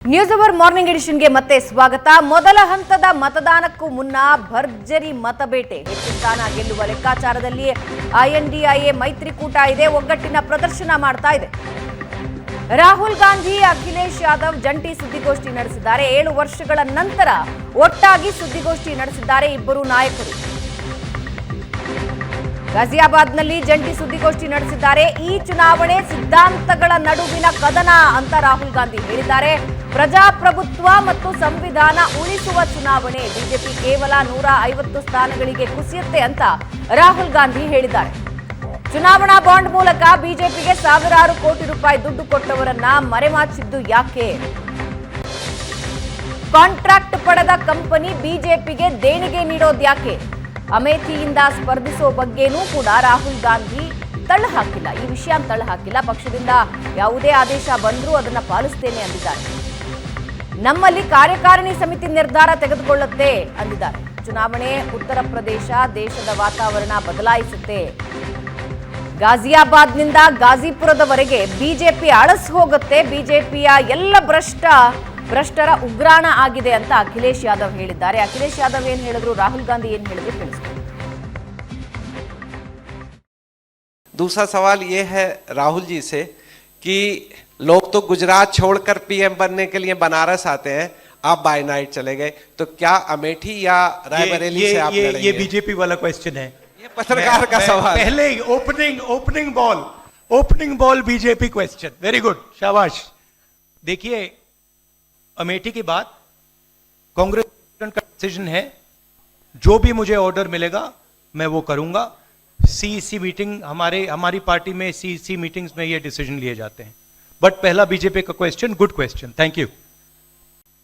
News hour morning ಎಡಿಷನ್ಗೆ ಮತ್ತೆ ಸ್ವಾಗತ. ಮೊದಲ ಹಂತದ ಮತದಾನಕ್ಕೂ ಮುನ್ನ ಭರ್ಜರಿ ಮತಬೇಟೆ. ಹೆಚ್ಚು ಸ್ಥಾನ ಗೆಲ್ಲುವ ಲೆಕ್ಕಾಚಾರದಲ್ಲಿ INDIA ಮೈತ್ರಿಕೂಟ ಇದೆ, ಒಗ್ಗಟ್ಟಿನ ಪ್ರದರ್ಶನ ಮಾಡ್ತಾ ಇದೆ. ರಾಹುಲ್ ಗಾಂಧಿ, ಅಖಿಲೇಶ್ ಯಾದವ್ ಜಂಟಿ ಸುದ್ದಿಗೋಷ್ಠಿ ನಡೆಸಿದ್ದಾರೆ. 7 ವರ್ಷಗಳ ನಂತರ ಒಟ್ಟಾಗಿ ಸುದ್ದಿಗೋಷ್ಠಿ ನಡೆಸಿದ್ದಾರೆ ಇಬ್ಬರು ನಾಯಕರು. ಗಾಜಿಯಾಬಾದ್ನಲ್ಲಿ ಜಂಟಿ ಸುದ್ದಿಗೋಷ್ಠಿ ನಡೆಸಿದ್ದಾರೆ. ಈ ಚುನಾವಣೆ ಸಿದ್ಧಾಂತಗಳ ನಡುವಿನ ಕದನ ಅಂತ ರಾಹುಲ್ ಗಾಂಧಿ ಹೇಳಿದ್ದಾರೆ. ಪ್ರಜಾಪ್ರಭುತ್ವ ಮತ್ತು ಸಂವಿಧಾನ ಉಳಿಸುವ ಚುನಾವಣೆ. ಬಿಜೆಪಿ ಕೇವಲ 150 ಸ್ಥಾನಗಳಿಗೆ ಕುಸಿಯುತ್ತೆ ಅಂತ ರಾಹುಲ್ ಗಾಂಧಿ ಹೇಳಿದ್ದಾರೆ. ಚುನಾವಣಾ ಬಾಂಡ್ ಮೂಲಕ ಬಿಜೆಪಿಗೆ ಸಾವಿರಾರು ಕೋಟಿ ರೂಪಾಯಿ ದುಡ್ಡು ಕೊಟ್ಟವರನ್ನ ಮರೆಮಾಚಿದ್ದು ಯಾಕೆ? ಕಾಂಟ್ರಾಕ್ಟ್ ಪಡೆದ ಕಂಪನಿ ಬಿಜೆಪಿಗೆ ದೇಣಿಗೆ ನೀಡೋದ್ಯಾಕೆ? ಅಮೇಥಿಯಿಂದ ಸ್ಪರ್ಧಿಸೋ ಬಗ್ಗೆನೂ ಕೂಡ ರಾಹುಲ್ ಗಾಂಧಿ ತಳ್ಳಹಾಕಿಲ್ಲ. ಈ ವಿಷಯ ತಳ್ಳಹಾಕಿಲ್ಲ. ಪಕ್ಷದಿಂದ ಯಾವುದೇ ಆದೇಶ ಬಂದರೂ ಅದನ್ನ ಪಾಲಿಸ್ತೇನೆ ಅಂದಿದ್ದಾರೆ. ನಮ್ಮಲ್ಲಿ ಕಾರ್ಯಕಾರಿಣಿ ಸಮಿತಿ ನಿರ್ಧಾರ ತೆಗೆದುಕೊಳ್ಳುತ್ತೆ ಅಂದಿದ್ದಾರೆ. ಚುನಾವಣೆ ಉತ್ತರ ಪ್ರದೇಶ ದೇಶದ ವಾತಾವರಣ ಬದಲಾಯಿಸುತ್ತೆ. ಗಾಜಿಯಾಬಾದ್ನಿಂದ ಗಾಜಿಪುರದವರೆಗೆ ಬಿಜೆಪಿ ಅಳಸ್ ಹೋಗುತ್ತೆ. ಬಿಜೆಪಿಯ ಎಲ್ಲ ಭ್ರಷ್ಟರ ಉಗ್ರಾಣ ಆಗಿದೆ ಅಂತ ಅಖಿಲೇಶ್ ಯಾದವ್ ಹೇಳಿದ್ದಾರೆ. ಅಖಿಲೇಶ್ ಯಾದವ್ ಏನ್ ಹೇಳಿದ್ರು, ರಾಹುಲ್ ಗಾಂಧಿ ಏನ್ ಹೇಳಿದ್ರು ತಿಳಿಸ್ತಾರೆ. दूसरा सवाल ये है राहुल जी से कि लोग तो गुजरात छोड़कर PM बनने के लिए बनारस आते हैं, आप बाय नाइट चले गए, तो क्या अमेठी या रायबरेली से आप लड़ेंगे? ये बीजेपी वाला क्वेश्चन है। ये पत्रकार का सवाल। पहले opening ball BJP question. Very good, शाबाश। देखिए, अमेठी की बात कांग्रेस का डिसीजन है। जो भी मुझे ऑर्डर मिलेगा मैं वो करूंगा। CEC मीटिंग हमारी पार्टी में CEC मीटिंग्स में ये डिसीजन लिए जाते हैं। बट पहला बीजेपी का question, good question, thank you.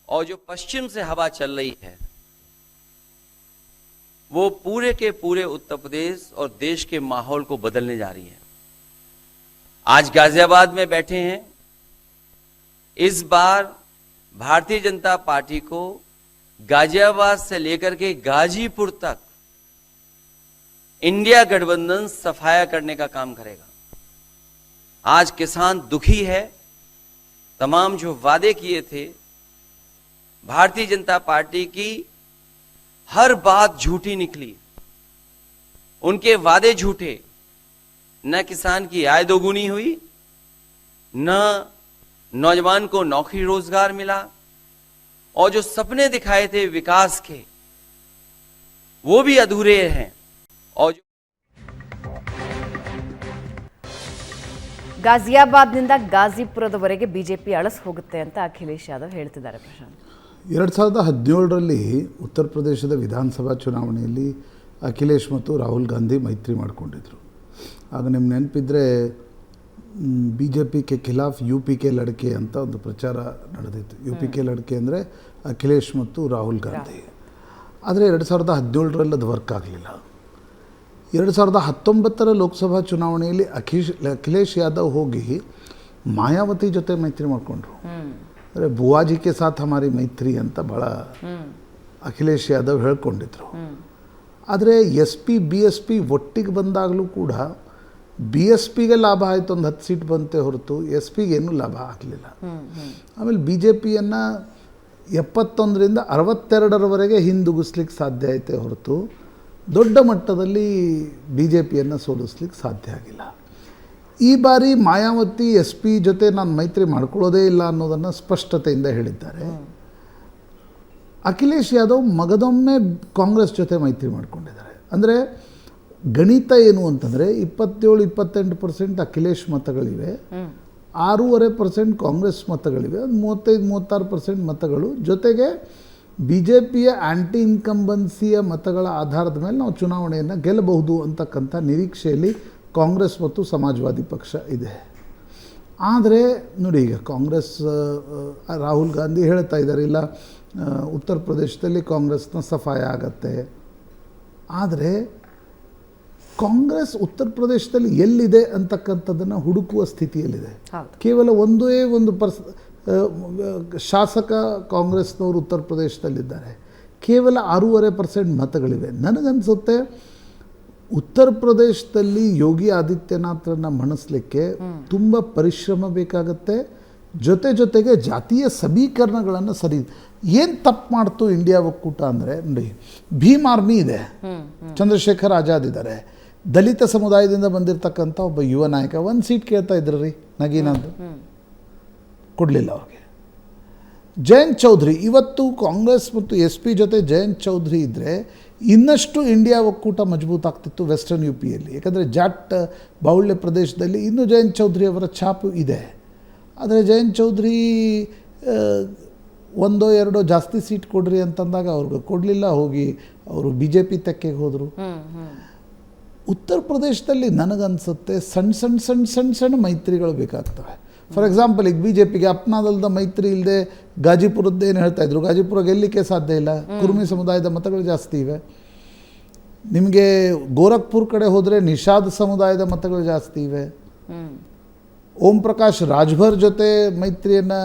और जो पश्चिम से हवा चल रही है वो पूरे के पूरे उत्तर प्रदेश और देश के माहौल को बदलने जा रही है। आज गाजियाबाद में बैठे हैं। इस बार भारतीय जनता पार्टी को गाजियाबाद से लेकर के गाजीपुर तक इंडिया गठबंधन सफाया करने का काम करेगा। आज किसान दुखी है। तमाम जो वादे किए थे, भारतीय जनता पार्टी की हर बात झूठी निकली। उनके वादे झूठे। न किसान की आय दोगुनी हुई, न नौजवान को नौकरी रोजगार मिला, और जो सपने दिखाए थे विकास के वो भी अधूरे हैं। और ಗಾಜಿಯಾಬಾದ್ನಿಂದ ಗಾಜಿಪುರದವರೆಗೆ ಬಿಜೆಪಿ ಅಳಸ್ ಹೋಗುತ್ತೆ ಅಂತ ಅಖಿಲೇಶ್ ಯಾದವ್ ಹೇಳ್ತಿದ್ದಾರೆ. ಪ್ರಶಾಂತ್, 2017ರಲ್ಲಿ ಉತ್ತರ ಪ್ರದೇಶದ ವಿಧಾನಸಭಾ ಚುನಾವಣೆಯಲ್ಲಿ ಅಖಿಲೇಶ್ ಮತ್ತು ರಾಹುಲ್ ಗಾಂಧಿ ಮೈತ್ರಿ ಮಾಡಿಕೊಂಡಿದ್ರು. ಆಗ ನಿಮ್ಗೆ ನೆನಪಿದ್ರೆ BJP ಕೆ ಖಿಲಾಫ್ UP ಕೆ ಲಡ್ಕೆ ಅಂತ ಒಂದು ಪ್ರಚಾರ ನಡೆದಿತ್ತು. UP ಕೆ ಲಡ್ಕೆ ಅಂದರೆ ಅಖಿಲೇಶ್ ಮತ್ತು ರಾಹುಲ್ ಗಾಂಧಿ. ಆದರೆ 2017ರಲ್ಲಿ ಅದು ವರ್ಕ್ ಆಗಲಿಲ್ಲ. 2019ರ ಲೋಕಸಭಾ ಚುನಾವಣೆಯಲ್ಲಿ ಅಖಿಲೇಶ್ ಯಾದವ್ ಹೋಗಿ ಮಾಯಾವತಿ ಜೊತೆ ಮೈತ್ರಿ ಮಾಡಿಕೊಂಡ್ರು. ಅಂದರೆ ಬುವಾಜಿ ಕೆ ಸಾಥ್ ಹಮಾರಿ ಮೈತ್ರಿ ಅಂತ ಭಾಳ ಅಖಿಲೇಶ್ ಯಾದವ್ ಹೇಳ್ಕೊಂಡಿದ್ರು. ಆದರೆ SP BSP ಒಟ್ಟಿಗೆ ಬಂದಾಗಲೂ ಕೂಡ BSPಗೆ ಲಾಭ ಆಯಿತು, ಒಂದು 10 ಸೀಟ್ ಬಂತೆ ಹೊರತು SP ಏನೂ ಲಾಭ ಆಗಲಿಲ್ಲ. ಆಮೇಲೆ BJPಯನ್ನು 71ರಿಂದ 62ರವರೆಗೆ ಹಿಂದುಗಿಸ್ಲಿಕ್ಕೆ ಸಾಧ್ಯ ಐತೆ ಹೊರತು ದೊಡ್ಡ ಮಟ್ಟದಲ್ಲಿ BJPಯನ್ನು ಸೋಲಿಸ್ಲಿಕ್ಕೆ ಸಾಧ್ಯ ಆಗಿಲ್ಲ. ಈ ಬಾರಿ ಮಾಯಾವತಿ SP ಜೊತೆ ನಾನು ಮೈತ್ರಿ ಮಾಡ್ಕೊಳ್ಳೋದೇ ಇಲ್ಲ ಅನ್ನೋದನ್ನು ಸ್ಪಷ್ಟತೆಯಿಂದ ಹೇಳಿದ್ದಾರೆ. ಅಖಿಲೇಶ್ ಯಾದವ್ ಮಗದೊಮ್ಮೆ ಕಾಂಗ್ರೆಸ್ ಜೊತೆ ಮೈತ್ರಿ ಮಾಡ್ಕೊಂಡಿದ್ದಾರೆ. ಅಂದರೆ ಗಣಿತ ಏನು ಅಂತಂದರೆ 27-28% ಅಖಿಲೇಶ್ ಮತಗಳಿವೆ, 6.5% ಕಾಂಗ್ರೆಸ್ ಮತಗಳಿವೆ, 35-36% ಮತಗಳು. ಜೊತೆಗೆ BJPಯ ಆ್ಯಂಟಿ ಇನ್ಕಂಬನ್ಸಿಯ ಮತಗಳ ಆಧಾರದ ಮೇಲೆ ನಾವು ಚುನಾವಣೆಯನ್ನು ಗೆಲ್ಲಬಹುದು ಅಂತಕ್ಕಂಥ ನಿರೀಕ್ಷೆಯಲ್ಲಿ ಕಾಂಗ್ರೆಸ್ ಮತ್ತು ಸಮಾಜವಾದಿ ಪಕ್ಷ ಇದೆ. ಆದರೆ ನೋಡಿ, ಈಗ ಕಾಂಗ್ರೆಸ್ ರಾಹುಲ್ ಗಾಂಧಿ ಹೇಳ್ತಾ ಇದ್ದಾರೆ, ಇಲ್ಲ ಉತ್ತರ ಪ್ರದೇಶದಲ್ಲಿ ಕಾಂಗ್ರೆಸ್ನ ಸಫಾಯ ಆಗತ್ತೆ. ಆದರೆ ಕಾಂಗ್ರೆಸ್ ಉತ್ತರ ಪ್ರದೇಶದಲ್ಲಿ ಎಲ್ಲಿದೆ ಅಂತಕ್ಕಂಥದ್ದನ್ನು ಹುಡುಕುವ ಸ್ಥಿತಿಯಲ್ಲಿದೆ. ಕೇವಲ ಒಂದೇ ಒಂದು ಶಾಸಕ ಕಾಂಗ್ರೆಸ್ನವರು ಉತ್ತರ ಪ್ರದೇಶದಲ್ಲಿದ್ದಾರೆ. ಕೇವಲ 6.5% ಮತಗಳಿವೆ. ನನಗನ್ಸುತ್ತೆ ಉತ್ತರ ಪ್ರದೇಶದಲ್ಲಿ ಯೋಗಿ ಆದಿತ್ಯನಾಥರನ್ನು ಮಣಿಸಲಿಕ್ಕೆ ತುಂಬ ಪರಿಶ್ರಮ ಬೇಕಾಗುತ್ತೆ, ಜೊತೆಗೆ ಜಾತೀಯ ಸಮೀಕರಣಗಳನ್ನು ಸರಿ ಏನು ತಪ್ಪು ಮಾಡ್ತು ಇಂಡಿಯಾ ಒಕ್ಕೂಟ ಅಂದರೆ ನೋಡಿ, ಭೀಮ್ ಆರ್ಮಿ ಇದೆ, ಚಂದ್ರಶೇಖರ್ ಆಜಾದ್ ಇದ್ದಾರೆ, ದಲಿತ ಸಮುದಾಯದಿಂದ ಬಂದಿರತಕ್ಕಂಥ ಒಬ್ಬ ಯುವ ನಾಯಕ 1 ಸೀಟ್ ಕೇಳ್ತಾ ಇದ್ರು ರೀ ನಗೀನಂದು, ಕೊಡಲಿಲ್ಲ ಅವ್ರಿಗೆ. ಜಯಂತ್ ಚೌಧರಿ, ಇವತ್ತು ಕಾಂಗ್ರೆಸ್ ಮತ್ತು SP ಜೊತೆ ಜಯಂತ್ ಚೌಧರಿ ಇದ್ದರೆ ಇನ್ನಷ್ಟು ಇಂಡಿಯಾ ಒಕ್ಕೂಟ ಮಜಬೂತ್ ಆಗ್ತಿತ್ತು ವೆಸ್ಟರ್ನ್ UPಯಲ್ಲಿ. ಯಾಕಂದರೆ ಜಾಟ್ ಬಾಹುಳ್ಯ ಪ್ರದೇಶದಲ್ಲಿ ಇನ್ನೂ ಜಯಂತ್ ಚೌಧರಿ ಅವರ ಛಾಪು ಇದೆ. ಆದರೆ ಜಯಂತ್ ಚೌಧರಿ 1-2 ಜಾಸ್ತಿ ಸೀಟ್ ಕೊಡ್ರಿ ಅಂತಂದಾಗ ಅವ್ರಿಗೆ ಕೊಡಲಿಲ್ಲ, ಹೋಗಿ ಅವರು BJP ತೆಕ್ಕೆಗೆ ಹೋದರು. ಉತ್ತರ ಪ್ರದೇಶದಲ್ಲಿ ನನಗನ್ಸುತ್ತೆ ಸಣ್ಣ ಮೈತ್ರಿಗಳು ಬೇಕಾಗ್ತವೆ. ಫಾರ್ ಎಕ್ಸಾಂಪಲ್, ಈಗ BJPಗೆ ಅಪ್ನಾದಲ್ದ ಮೈತ್ರಿ ಇಲ್ಲದೆ ಗಾಜಿಪುರದ್ದು ಏನು ಹೇಳ್ತಾ ಇದ್ರು, ಗಾಜಿಪುರ ಗೆಲ್ಲಲಿಕ್ಕೆ ಸಾಧ್ಯ ಇಲ್ಲ, ಕುರ್ಮಿ ಸಮುದಾಯದ ಮತಗಳು ಜಾಸ್ತಿ ಇವೆ. ನಿಮಗೆ ಗೋರಖ್ಪುರ್ ಕಡೆ ಹೋದರೆ ನಿಷಾದ್ ಸಮುದಾಯದ ಮತಗಳು ಜಾಸ್ತಿ ಇವೆ. ಓಂ ಪ್ರಕಾಶ್ ರಾಜ್ಭರ್ ಜೊತೆ ಮೈತ್ರಿಯನ್ನು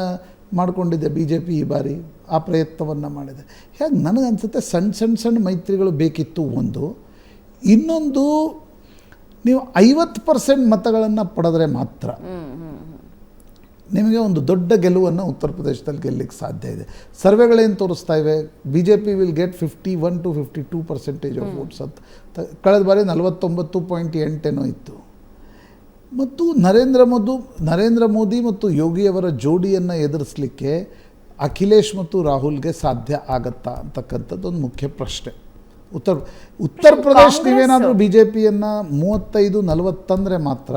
ಮಾಡಿಕೊಂಡಿದೆ BJP ಈ ಬಾರಿ, ಆ ಪ್ರಯತ್ನವನ್ನು ಮಾಡಿದೆ. ಹೇಗೆ ನನಗನ್ಸುತ್ತೆ ಸಣ್ಣ ಮೈತ್ರಿಗಳು ಬೇಕಿತ್ತು ಒಂದು. ಇನ್ನೊಂದು, ನೀವು 50% ಮತಗಳನ್ನು ಪಡೆದ್ರೆ ಮಾತ್ರ ನಿಮಗೆ ಒಂದು ದೊಡ್ಡ ಗೆಲುವನ್ನು ಉತ್ತರ ಪ್ರದೇಶದಲ್ಲಿ ಗೆಲ್ಲಲಿಕ್ಕೆ ಸಾಧ್ಯ ಇದೆ. ಸರ್ವೆಗಳೇನು ತೋರಿಸ್ತಾ ಇವೆ, BJP will get 51 to 52% of votes ಅಂತ. ಕಳೆದ ಬಾರಿ 49.8 ಇತ್ತು. ಮತ್ತು ನರೇಂದ್ರ ಮೋದಿ ಮತ್ತು ಯೋಗಿಯವರ ಜೋಡಿಯನ್ನು ಎದುರಿಸಲಿಕ್ಕೆ ಅಖಿಲೇಶ್ ಮತ್ತು ರಾಹುಲ್ಗೆ ಸಾಧ್ಯ ಆಗತ್ತಾ ಅಂತಕ್ಕಂಥದ್ದು ಒಂದು ಮುಖ್ಯ ಪ್ರಶ್ನೆ. ಉತ್ತರ ಪ್ರದೇಶ ನೀವೇನಾದರೂ BJPಯನ್ನು 35-40 ಅಂದರೆ ಮಾತ್ರ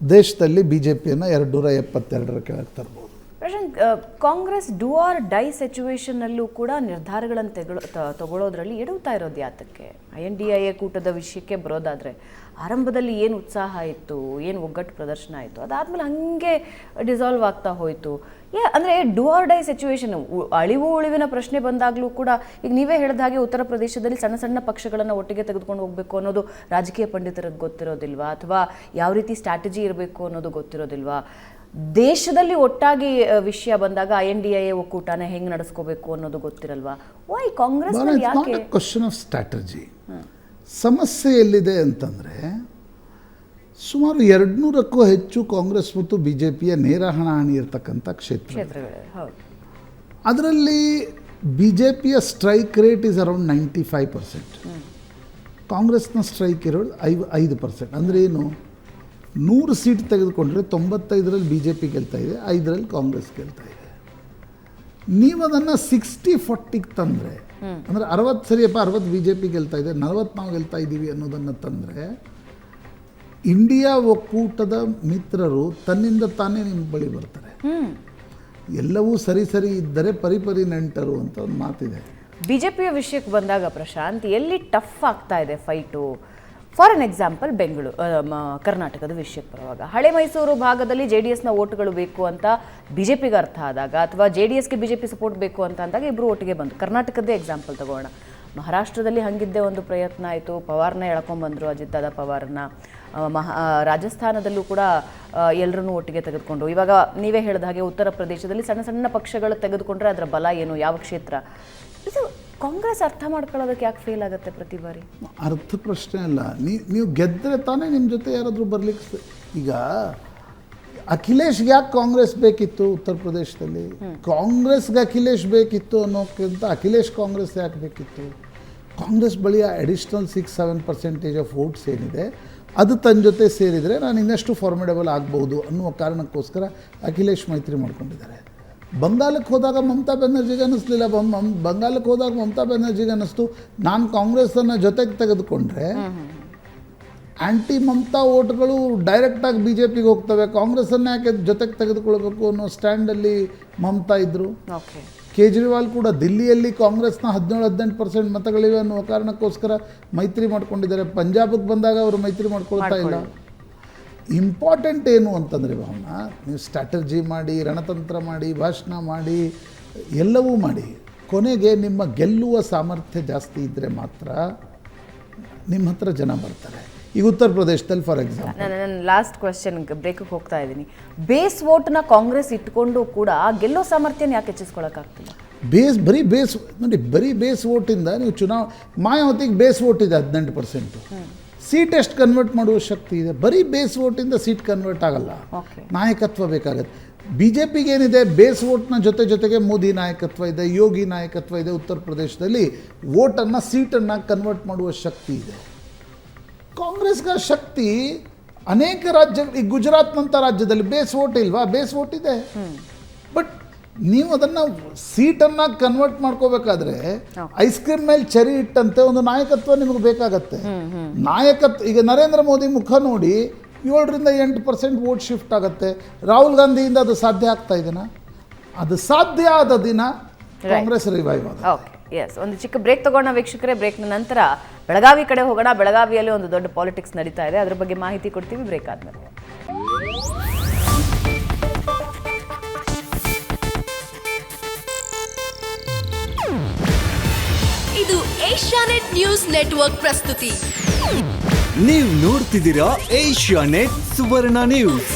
ದೇಶದಲ್ಲಿ BJPಯನ್ನು 272 ಕೆಳಗೆ ತರ್ಬೋದು. Prashant, Congress do or die ಸಿಚುವೇಶನ್ನಲ್ಲೂ ಕೂಡ ನಿರ್ಧಾರಗಳನ್ನು ತಗೊಳ್ಳೋದ್ರಲ್ಲಿ ಎಡುತ್ತಾ ಇರೋದು ಯಾತಕ್ಕೆ? INDIA ಕೂಟದ ವಿಷಯಕ್ಕೆ ಬರೋದಾದರೆ ಆರಂಭದಲ್ಲಿ ಏನು ಉತ್ಸಾಹ ಇತ್ತು, ಏನು ಒಗ್ಗಟ್ಟು ಪ್ರದರ್ಶನ ಆಯಿತು, ಅದಾದಮೇಲೆ ಹಾಗೆ ಡಿಸಾಲ್ವ್ ಆಗ್ತಾ ಹೋಯಿತು. ಅಂದರೆ ಡೂ ಆರ್ ಡೈ ಸಿಚುವೇಶನ್, ಅಳಿವು ಉಳಿವಿನ ಪ್ರಶ್ನೆ ಬಂದಾಗಲೂ ಕೂಡ ಈಗ ನೀವೇ ಹೇಳಿದ ಹಾಗೆ ಉತ್ತರ ಪ್ರದೇಶದಲ್ಲಿ ಸಣ್ಣ ಪಕ್ಷಗಳನ್ನು ಒಟ್ಟಿಗೆ ತೆಗೆದುಕೊಂಡು ಹೋಗಬೇಕು ಅನ್ನೋದು ರಾಜಕೀಯ ಪಂಡಿತರಿಗೆ ಗೊತ್ತಿರೋದಿಲ್ವಾ? ಅಥವಾ ಯಾವ ರೀತಿ ಸ್ಟ್ರಾಟಜಿ ಇರಬೇಕು ಅನ್ನೋದು ಗೊತ್ತಿರೋದಿಲ್ವಾ? ದೇಶದಲ್ಲಿ ಒಟ್ಟಾಗಿ ವಿಷಯ ಬಂದಾಗ INDIA ಒಕ್ಕೂಟನ ಹೆಂಗೆ ನಡೆಸ್ಕೋಬೇಕು ಅನ್ನೋದು ಗೊತ್ತಿರಲ್ವಾ? ವೈ ಕಾಂಗ್ರೆಸ್ ಯಾಕೆ? Question of strategy. ಸಮಸ್ಯೆ ಎಲ್ಲಿದೆ ಅಂತಂದರೆ, ಸುಮಾರು 200ಕ್ಕೂ ಹೆಚ್ಚು ಕಾಂಗ್ರೆಸ್ ಮತ್ತು BJPಯ ನೇರ ಹಣಾಹಣಿ ಇರತಕ್ಕಂಥ ಕ್ಷೇತ್ರಗಳು. ಅದರಲ್ಲಿ BJPಯ ಸ್ಟ್ರೈಕ್ ರೇಟ್ ಇಸ್ ಅರೌಂಡ್ 95%, ಕಾಂಗ್ರೆಸ್ನ ಸ್ಟ್ರೈಕ್ ಇರೋದು 5%. ಅಂದರೆ ಏನು, 100 ಸೀಟ್ ತೆಗೆದುಕೊಂಡ್ರೆ 95ರಲ್ಲಿ BJP ಗೆಲ್ತಾ ಇದೆ, 5ರಲ್ಲಿ ಕಾಂಗ್ರೆಸ್ ಗೆಲ್ತಾ ಇದೆ. ನೀವು ಅದನ್ನು 60-40ಗೆ ತಂದರೆ, ಅಂದರೆ 60 ಸರಿಯಪ್ಪ, 60 BJP ಗೆಲ್ತಾ ಇದೆ, 40 ನಾವು ಗೆಲ್ತಾ ಇದ್ದೀವಿ ಅನ್ನೋದನ್ನು ತಂದರೆ, ಇಂಡಿಯಾ ಒಕ್ಕೂಟದ ಮಿತ್ರರು ತನ್ನಿಂದ ತಾನೇ ನಿಮ್ಮ ಬಳಿ ಬರ್ತಾರೆ. ಎಲ್ಲವೂ ಸರಿ ಇದ್ದರೆ ಪರಿಪರಿ ನೆಂಟರು ಅಂತ ಒಂದು ಮಾತಿದೆ. BJPಯ ವಿಷಯಕ್ಕೆ ಬಂದಾಗ ಪ್ರಶಾಂತ್, ಎಲ್ಲಿ ಟಫ್ ಆಗ್ತಾ ಇದೆ ಫೈಟು? ಫಾರ್ ಎನ್ ಎಕ್ಸಾಂಪಲ್, ಕರ್ನಾಟಕದ ವಿಷಯಕ್ಕೆ ಬರುವಾಗ ಹಳೆ ಮೈಸೂರು ಭಾಗದಲ್ಲಿ JDSನ ಓಟ್ಗಳು ಬೇಕು ಅಂತ BJPಗೆ ಅರ್ಥ ಆದಾಗ, ಅಥವಾ JDSಗೆ BJP ಸಪೋರ್ಟ್ ಬೇಕು ಅಂತ ಅಂದಾಗ ಇಬ್ಬರು ಒಟ್ಟಿಗೆ ಬಂದು. ಕರ್ನಾಟಕದ್ದೇ ಎಕ್ಸಾಂಪಲ್ ತಗೋಣ. ಮಹಾರಾಷ್ಟ್ರದಲ್ಲಿ ಹಂಗಿದ್ದೇ ಒಂದು ಪ್ರಯತ್ನ ಆಯಿತು, ಪವಾರ್ನ ಎಳ್ಕೊಂಡ್ಬಂದರು, ಅಜಿತ್ ದಾದಾ ಪವಾರ್ನ. ರಾಜಸ್ಥಾನದಲ್ಲೂ ಕೂಡ ಎಲ್ಲರನ್ನೂ ಒಟ್ಟಿಗೆ ತೆಗೆದುಕೊಂಡು, ಇವಾಗ ನೀವೇ ಹೇಳಿದ ಹಾಗೆ ಉತ್ತರ ಪ್ರದೇಶದಲ್ಲಿ ಸಣ್ಣ ಪಕ್ಷಗಳು ತೆಗೆದುಕೊಂಡ್ರೆ ಅದರ ಬಲ ಏನು, ಯಾವ ಕ್ಷೇತ್ರ? ಇದು ಕಾಂಗ್ರೆಸ್ ಅರ್ಥ ಮಾಡ್ಕೊಳ್ಳೋದಕ್ಕೆ ಯಾಕೆ ಫೇಲ್ ಆಗುತ್ತೆ ಪ್ರತಿ ಬಾರಿ? ಅರ್ಥ ಪ್ರಶ್ನೆ ಅಲ್ಲ, ನೀವು ಗೆದ್ದರೆ ತಾನೇ ನಿಮ್ಮ ಜೊತೆ ಯಾರಾದರೂ ಬರ್ಲಿಕ್ಕೆ. ಈಗ ಅಖಿಲೇಶ್ಗೆ ಯಾಕೆ ಕಾಂಗ್ರೆಸ್ ಬೇಕಿತ್ತು ಉತ್ತರ ಪ್ರದೇಶದಲ್ಲಿ? ಕಾಂಗ್ರೆಸ್ಗೆ ಅಖಿಲೇಶ್ ಬೇಕಿತ್ತು ಅನ್ನೋಕ್ಕಿಂತ ಅಖಿಲೇಶ್ ಕಾಂಗ್ರೆಸ್ ಯಾಕೆ ಬೇಕಿತ್ತು? ಕಾಂಗ್ರೆಸ್ ಬಳಿ ಅಡಿಷ್ನಲ್ 6-7% ಆಫ್ ವೋಟ್ಸ್ ಏನಿದೆ ಅದು ತನ್ನ ಜೊತೆ ಸೇರಿದರೆ ನಾನು ಇನ್ನಷ್ಟು ಫಾರ್ಮಿಡಬಲ್ ಆಗ್ಬೋದು ಅನ್ನುವ ಕಾರಣಕ್ಕೋಸ್ಕರ ಅಖಿಲೇಶ್ ಮೈತ್ರಿ ಮಾಡ್ಕೊಂಡಿದ್ದಾರೆ. ಬಂಗಾಲಕ್ಕೆ ಹೋದಾಗ ಮಮತಾ ಬ್ಯಾನರ್ಜಿಗೆ ಅನ್ನಿಸ್ಲಿಲ್ಲ. ಬಂಗಾಲಕ್ಕೆ ಹೋದಾಗ ಮಮತಾ ಬ್ಯಾನರ್ಜಿಗೆ ಅನ್ನಿಸ್ತು, ನಾನು ಕಾಂಗ್ರೆಸ್ಸನ್ನು ಜೊತೆಗೆ ತೆಗೆದುಕೊಂಡ್ರೆ ಆ್ಯಂಟಿ ಮಮತಾ ಓಟ್ಗಳು ಡೈರೆಕ್ಟಾಗಿ BJPಗೆ ಹೋಗ್ತವೆ, ಕಾಂಗ್ರೆಸ್ಸನ್ನು ಯಾಕೆ ಜೊತೆಗೆ ತೆಗೆದುಕೊಳ್ಬೇಕು ಅನ್ನೋ ಸ್ಟ್ಯಾಂಡಲ್ಲಿ ಮಮತಾ ಇದ್ದರು. ಕೇಜ್ರಿವಾಲ್ ಕೂಡ ದಿಲ್ಲಿಯಲ್ಲಿ ಕಾಂಗ್ರೆಸ್ನ 17-18% ಮತಗಳಿವೆ ಅನ್ನುವ ಕಾರಣಕ್ಕೋಸ್ಕರ ಮೈತ್ರಿ ಮಾಡ್ಕೊಂಡಿದ್ದಾರೆ. ಪಂಜಾಬ್ಗೆ ಬಂದಾಗ ಅವರು ಮೈತ್ರಿ ಮಾಡ್ಕೊಳ್ತಾ ಇಲ್ಲ. ಇಂಪಾರ್ಟೆಂಟ್ ಏನು ಅಂತಂದರೆ ಭಾವನಾ, ನೀವು ಸ್ಟ್ರಾಟಜಿ ಮಾಡಿ, ರಣತಂತ್ರ ಮಾಡಿ, ಭಾಷಣ ಮಾಡಿ, ಎಲ್ಲವೂ ಮಾಡಿ, ಕೊನೆಗೆ ನಿಮ್ಮ ಗೆಲ್ಲುವ ಸಾಮರ್ಥ್ಯ ಜಾಸ್ತಿ ಇದ್ದರೆ ಮಾತ್ರ ನಿಮ್ಮ ಹತ್ರ ಜನ ಬರ್ತಾರೆ. ಈಗ ಉತ್ತರ ಪ್ರದೇಶದಲ್ಲಿ ಫಾರ್ ಎಕ್ಸಾಂಪಲ್, ನಾನು ಲಾಸ್ಟ್ ಕ್ವೆಶ್ಚನ್ ಬ್ರೇಕಿಗೆ ಹೋಗ್ತಾ ಇದ್ದೀನಿ. ಬೇಸ್ ವೋಟ್ನ ಕಾಂಗ್ರೆಸ್ ಇಟ್ಕೊಂಡು ಕೂಡ ಗೆಲ್ಲೋ ಸಾಮರ್ಥ್ಯನ ಯಾಕೆ ಹೆಚ್ಚಿಸ್ಕೊಳ್ಳೋಕ್ಕಾಗ್ತಿಲ್ಲ? ಬರೀ ಬೇಸ್ ವೋಟಿಂದ ನೀವು ಮಾಯಾವತಿಗೆ ಬೇಸ್ ವೋಟ್ ಇದೆ 18%, ಸೀಟ್ ಎಷ್ಟು ಕನ್ವರ್ಟ್ ಮಾಡುವ ಶಕ್ತಿ ಇದೆ? ಬರೀ ಬೇಸ್ ವೋಟಿಂದ ಸೀಟ್ ಕನ್ವರ್ಟ್ ಆಗಲ್ಲ, ನಾಯಕತ್ವ ಬೇಕಾಗತ್ತೆ. BJPಗೆ ಏನಿದೆ, ಬೇಸ್ ವೋಟ್ನ ಜೊತೆಗೆ ಮೋದಿ ನಾಯಕತ್ವ ಇದೆ, ಯೋಗಿ ನಾಯಕತ್ವ ಇದೆ. ಉತ್ತರ ಪ್ರದೇಶದಲ್ಲಿ ವೋಟನ್ನು ಸೀಟನ್ನು ಕನ್ವರ್ಟ್ ಮಾಡುವ ಶಕ್ತಿ ಇದೆ. ಕಾಂಗ್ರೆಸ್ಗೆ ಶಕ್ತಿ ಅನೇಕ ರಾಜ್ಯ, ಈ ಗುಜರಾತ್ನಂಥ ರಾಜ್ಯದಲ್ಲಿ ಬೇಸ್ ವೋಟ್ ಇಲ್ವಾ? ಬೇಸ್ ವೋಟ್ ಇದೆ. ಬಟ್ ನೀವು ಅದನ್ನು ಸೀಟನ್ನು ಕನ್ವರ್ಟ್ ಮಾಡ್ಕೋಬೇಕಾದ್ರೆ ಐಸ್ ಕ್ರೀಮ್ ಮೇಲೆ ಚೆರಿ ಇಟ್ಟಂತೆ ಒಂದು ನಾಯಕತ್ವ ನಿಮಗೆ ಬೇಕಾಗತ್ತೆ. ನಾಯಕತ್ವ, ಈಗ ನರೇಂದ್ರ ಮೋದಿ ಮುಖ ನೋಡಿ 7ರಿಂದ 8% ವೋಟ್ ಶಿಫ್ಟ್ ಆಗುತ್ತೆ. ರಾಹುಲ್ ಗಾಂಧಿಯಿಂದ ಅದು ಸಾಧ್ಯ ಆಗ್ತಾ ಇದೆನಾ? ಅದು ಸಾಧ್ಯ ಆದ ದಿನ ಕಾಂಗ್ರೆಸ್ ರಿವೈವ್ ಆಗುತ್ತೆ. ಓಕೆ, ಎಸ್, ಒಂದು ಚಿಕ್ಕ ಬ್ರೇಕ್ ತಗೋಣ ವೀಕ್ಷಕರೇ. ಬ್ರೇಕ್ನ ನಂತರ ಬೆಳಗಾವಿ ಕಡೆ ಹೋಗೋಣ. ಬೆಳಗಾವಿಯಲ್ಲಿ ಒಂದು ದೊಡ್ಡ ಪಾಲಿಟಿಕ್ಸ್ ನಡೀತಾ ಇದೆ, ಅದ್ರ ಬಗ್ಗೆ ಮಾಹಿತಿ ಕೊಡ್ತೀವಿ ಬ್ರೇಕ್ ಆದ್ಮೇಲೆ. ಇದು ಏಷ್ಯಾನೆಟ್ ನ್ಯೂಸ್ ನೆಟ್ವರ್ಕ್ ಪ್ರಸ್ತುತಿ. ನೀವು ನೋಡ್ತಿದ್ದೀರಾ ಏಷ್ಯಾನೆಟ್ ಸುವರ್ಣ ನ್ಯೂಸ್.